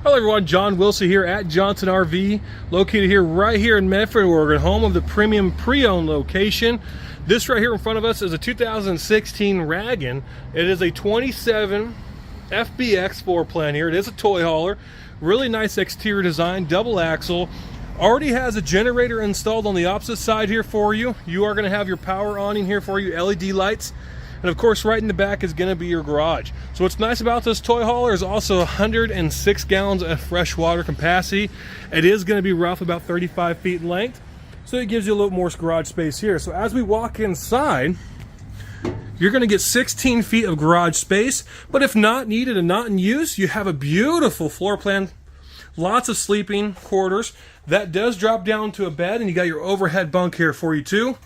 Hello everyone, John Wilsie here at Johnson RV, located right here in Medford, Oregon, home of the premium pre-owned location. This right here in front of us is a 2016 Ragen. It is a 27 FBX floor plan here. It is a toy hauler. Really nice exterior design, double axle. Already has a generator installed on the opposite side here for you. You are going to have your power awning here for you, LED lights. And of course, right in the back is going to be your garage. So what's nice about this toy hauler is also 106 gallons of fresh water capacity. It is going to be rough, about 35 feet in length. So it gives you a little more garage space here. So as we walk inside, you're going to get 16 feet of garage space. But if not needed and not in use, you have a beautiful floor plan. Lots of sleeping quarters. That does drop down to a bed, and you got your overhead bunk here for you too.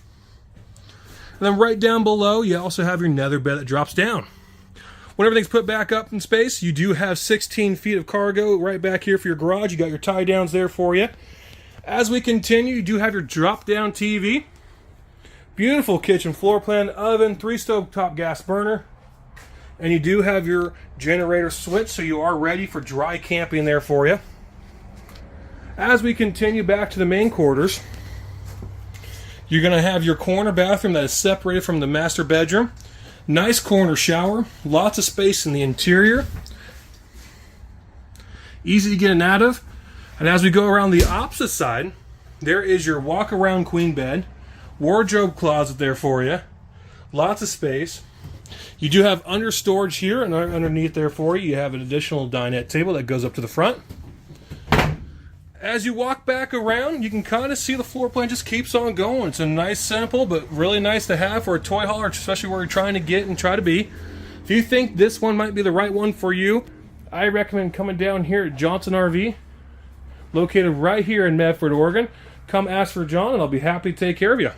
And then right down below, you also have your nether bed that drops down. When everything's put back up in space, you do have 16 feet of cargo right back here for your garage. You got your tie downs there for you. As we continue, you do have your drop down TV. Beautiful kitchen floor plan, oven, 3 stove top gas burner. And you do have your generator switch, so you are ready for dry camping there for you. As we continue back to the main quarters, you're going to have your corner bathroom that is separated from the master bedroom. Nice corner shower. Lots of space in the interior. Easy to get in and out of. And as we go around the opposite side, there is your walk-around queen bed. Wardrobe closet there for you. Lots of space. You do have under storage here, and underneath there for you, you have an additional dinette table that goes up to the front. As you walk back around, you can kind of see the floor plan just keeps on going. It's a nice, simple, but really nice to have for a toy hauler, especially where you're trying to get and try to be. If you think this one might be the right one for you, I recommend coming down here at Johnson RV, located right here in Medford, Oregon. Come ask for John, and I'll be happy to take care of you.